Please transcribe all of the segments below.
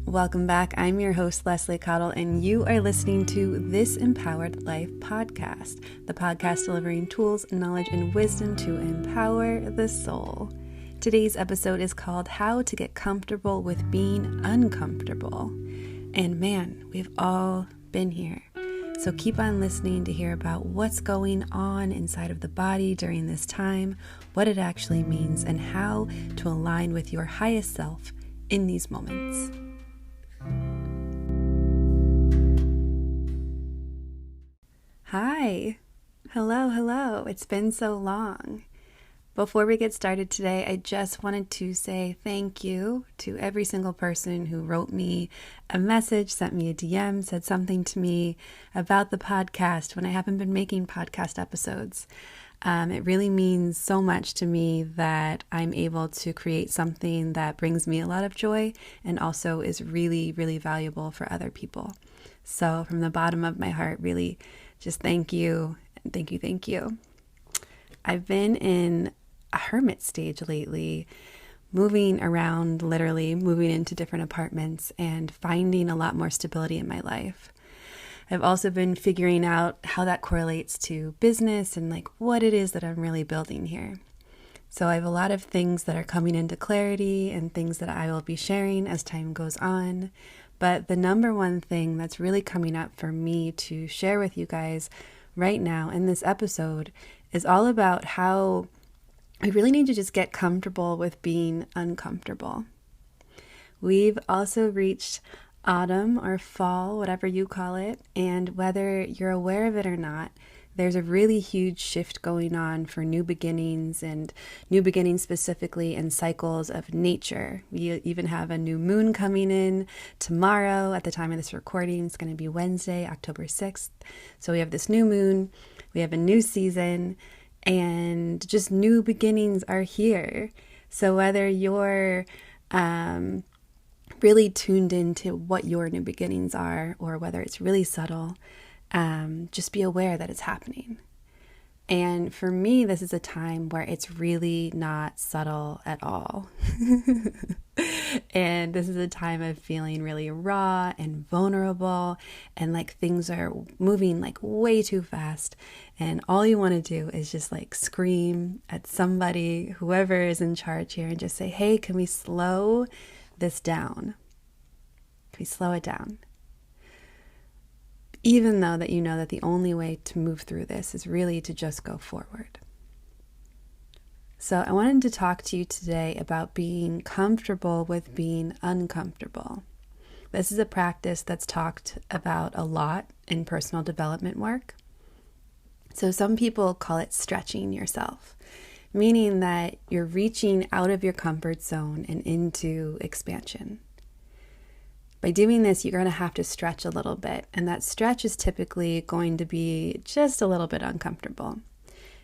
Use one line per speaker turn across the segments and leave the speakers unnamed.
Welcome back. I'm your host, Leslie Cottle, and you are listening to This Empowered Life podcast, the podcast delivering tools, knowledge, and wisdom to empower the soul. Today's episode is called How to Get Comfortable with Being Uncomfortable. And man, we've all been here. So keep on listening to hear about what's going on inside of the body during this time, what it actually means, and how to align with your highest self in these moments. Hi. Hello. It's been so long. Before we get started today, I just wanted to say thank you to every single person who wrote me a message, sent me a DM, said something to me about the podcast when I haven't been making podcast episodes. It really means so much to me that I'm able to create something that brings me a lot of joy and also is really, really valuable for other people. So from the bottom of my heart, really just thank you. Thank you. I've been in a hermit stage lately, moving around, literally moving into different apartments and finding a lot more stability in my life. I've also been figuring out how that correlates to business and like what it is that I'm really building here. So I have a lot of things that are coming into clarity and things that I will be sharing as time goes on. But the number one thing that's really coming up for me to share with you guys right now in this episode is all about how I really need to just get comfortable with being uncomfortable. We've also reached autumn or fall, whatever you call it, and whether you're aware of it or not, there's a really huge shift going on for new beginnings, and new beginnings specifically in cycles of nature. We even have a new moon coming in tomorrow at the time of this recording. It's going to be Wednesday, October 6th. So we have this new moon, we have a new season, and just new beginnings are here. So whether you're really tuned into what your new beginnings are or whether it's really subtle, just be aware that it's happening. And for me, this is a time where it's really not subtle at all. And this is a time of feeling really raw and vulnerable, and like things are moving like way too fast. And all you want to do is just like scream at somebody, whoever is in charge here, and just say, hey, can we slow this down? Can we slow it down? Even though that you know that the only way to move through this is really to just go forward. So I wanted to talk to you today about being comfortable with being uncomfortable. This is a practice that's talked about a lot in personal development work. So some people call it stretching yourself, meaning that you're reaching out of your comfort zone and into expansion. By doing this, you're going to have to stretch a little bit, and that stretch is typically going to be just a little bit uncomfortable.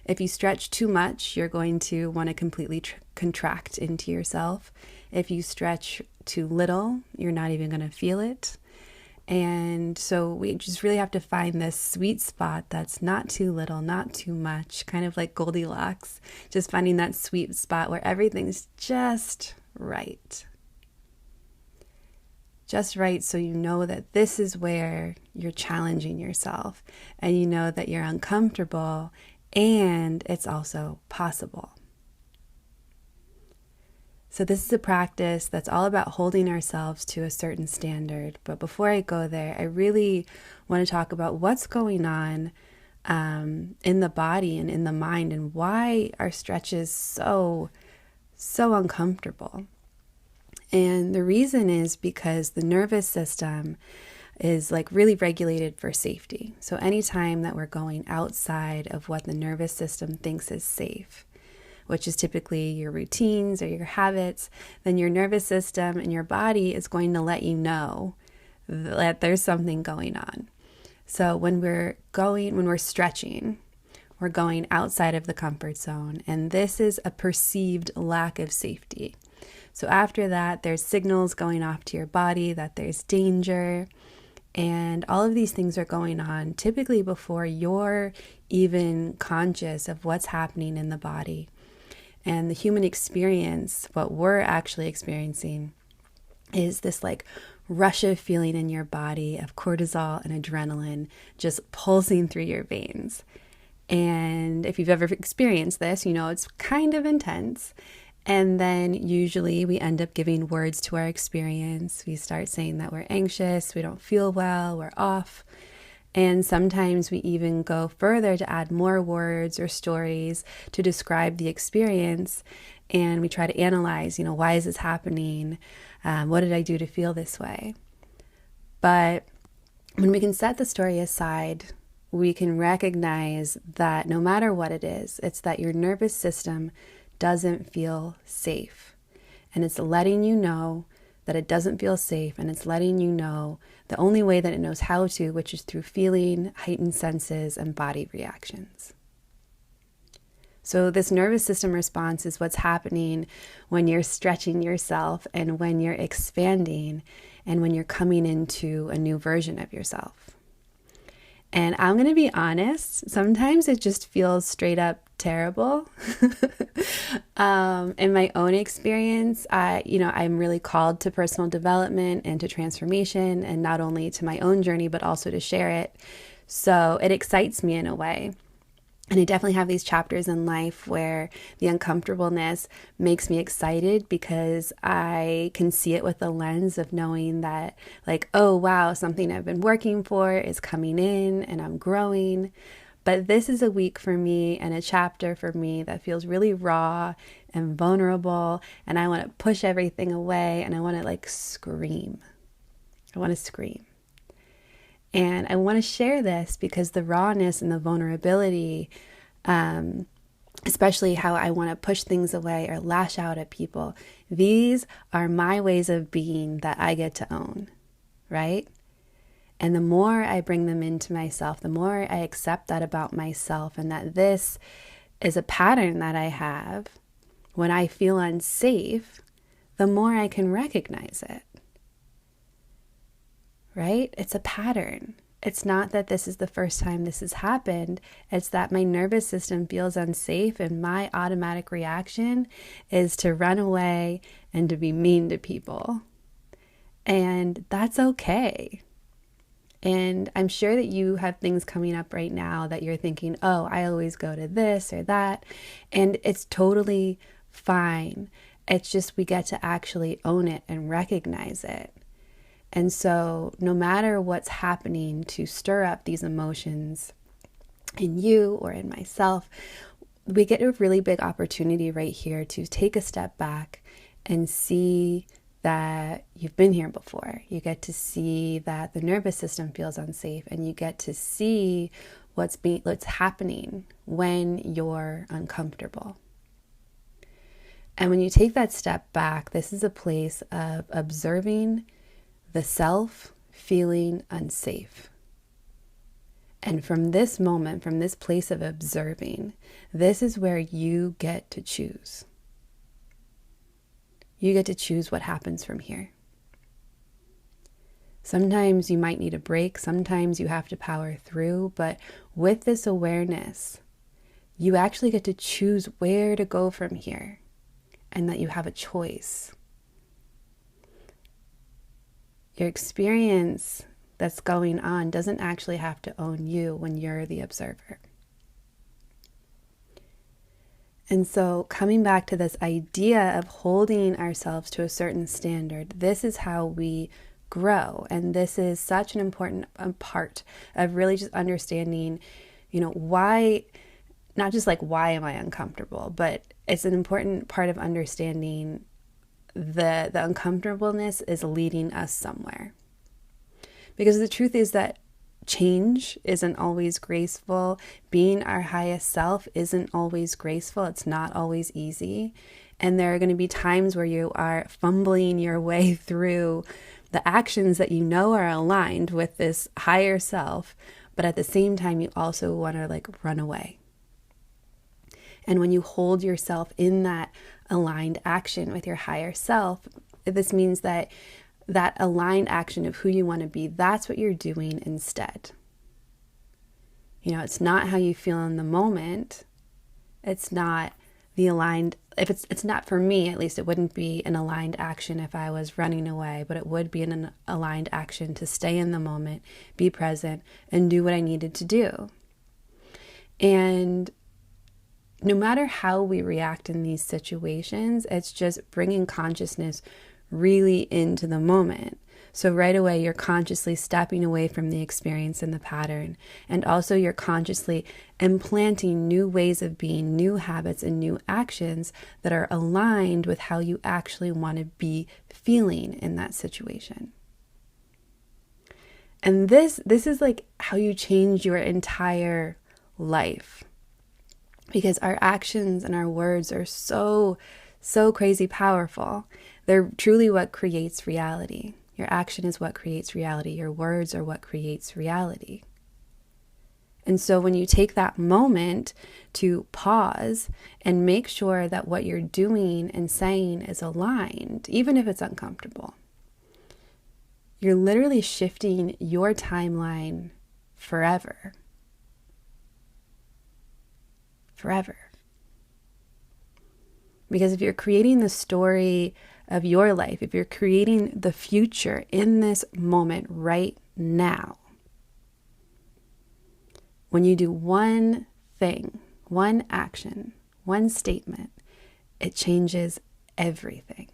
If you stretch too much, you're going to want to completely contract into yourself. If you stretch too little, you're not even going to feel it. And so we just really have to find this sweet spot that's not too little, not too much, kind of like Goldilocks, just finding that sweet spot where everything's just right. Just right, so you know that this is where you're challenging yourself and you know that you're uncomfortable and it's also possible. So this is a practice that's all about holding ourselves to a certain standard. But before I go there, I really want to talk about what's going on in the body and in the mind and why our stretches so uncomfortable. And the reason is because the nervous system is like really regulated for safety. So anytime that we're going outside of what the nervous system thinks is safe, which is typically your routines or your habits, then your nervous system and your body is going to let you know that there's something going on. So when we're stretching, we're going outside of the comfort zone, and this is a perceived lack of safety. So after that, there's signals going off to your body that there's danger, and all of these things are going on typically before you're even conscious of what's happening in the body. And the human experience, what we're actually experiencing, is this like rush of feeling in your body of cortisol and adrenaline just pulsing through your veins. And if you've ever experienced this, you know it's kind of intense. And then usually we end up giving words to our experience. We start saying that we're anxious, we don't feel well, we're off. And sometimes we even go further to add more words or stories to describe the experience. And we try to analyze, why is this happening? What did I do to feel this way? But when we can set the story aside, we can recognize that no matter what it is, it's that your nervous system doesn't feel safe. And it's letting you know that it doesn't feel safe, and it's letting you know the only way that it knows how to, which is through feeling, heightened senses, and body reactions. So this nervous system response is what's happening when you're stretching yourself and when you're expanding and when you're coming into a new version of yourself. And I'm going to be honest, sometimes it just feels straight up terrible. In my own experience, I'm really called to personal development and to transformation, and not only to my own journey, but also to share it. So it excites me in a way. And I definitely have these chapters in life where the uncomfortableness makes me excited because I can see it with the lens of knowing that, like, oh, wow, something I've been working for is coming in and I'm growing. But this is a week for me and a chapter for me that feels really raw and vulnerable. And I want to push everything away and I want to scream. I want to scream. And I want to share this because the rawness and the vulnerability, especially how I want to push things away or lash out at people, these are my ways of being that I get to own, right? And the more I bring them into myself, the more I accept that about myself, and that this is a pattern that I have when I feel unsafe, the more I can recognize it. Right? It's a pattern. It's not that this is the first time this has happened. It's that my nervous system feels unsafe and my automatic reaction is to run away and to be mean to people. And that's okay. And I'm sure that you have things coming up right now that you're thinking, oh, I always go to this or that. And it's totally fine. It's just we get to actually own it and recognize it. And so no matter what's happening to stir up these emotions in you or in myself, we get a really big opportunity right here to take a step back and see that you've been here before. You get to see that the nervous system feels unsafe, and you get to see what's happening when you're uncomfortable. And when you take that step back, this is a place of observing the self feeling unsafe. And from this moment, from this place of observing, this is where you get to choose. You get to choose what happens from here. Sometimes you might need a break, sometimes you have to power through, but with this awareness, you actually get to choose where to go from here, and that you have a choice. Your experience that's going on doesn't actually have to own you when you're the observer. And so coming back to this idea of holding ourselves to a certain standard, this is how we grow. And this is such an important part of really just understanding, why, not just why am I uncomfortable, but it's an important part of understanding the uncomfortableness is leading us somewhere. Because the truth is that change isn't always graceful. Being our highest self isn't always graceful. It's not always easy. And there are going to be times where you are fumbling your way through the actions that you know are aligned with this higher self, but at the same time, you also want to run away. And when you hold yourself in that aligned action with your higher self, this means that aligned action of who you want to be, that's what you're doing instead. It's not how you feel in the moment. It's not the aligned, if it's not for me, at least it wouldn't be an aligned action if I was running away, but it would be an aligned action to stay in the moment, be present, and do what I needed to do. And no matter how we react in these situations, it's just bringing consciousness really into the moment. So right away, you're consciously stepping away from the experience and the pattern. And also you're consciously implanting new ways of being, new habits and new actions that are aligned with how you actually want to be feeling in that situation. And this is like how you change your entire life. Because our actions and our words are so crazy powerful. They're truly what creates reality. Your action is what creates reality. Your words are what creates reality. And so when you take that moment to pause and make sure that what you're doing and saying is aligned, even if it's uncomfortable, you're literally shifting your timeline forever. Forever. Because if you're creating the story of your life, if you're creating the future in this moment right now, when you do one thing, one action, one statement, it changes everything.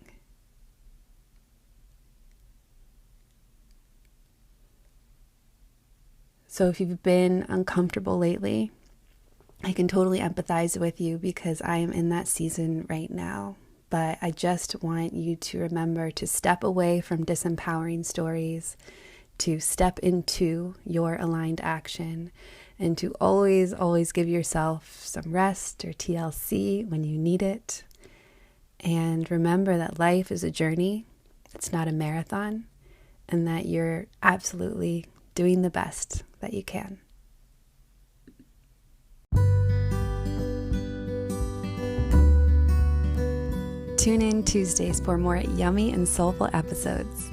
So if you've been uncomfortable lately, I can totally empathize with you because I am in that season right now. But I just want you to remember to step away from disempowering stories, to step into your aligned action, and to always give yourself some rest or TLC when you need it. And remember that life is a journey. It's not a marathon, and that you're absolutely doing the best that you can. Tune in Tuesdays for more yummy and soulful episodes.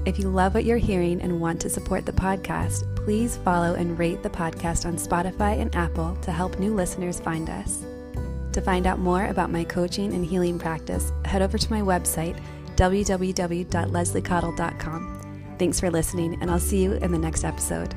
If you love what you're hearing and want to support the podcast, please follow and rate the podcast on Spotify and Apple to help new listeners find us. To find out more about my coaching and healing practice, head over to my website, www.lesliecottle.com. Thanks for listening, and I'll see you in the next episode.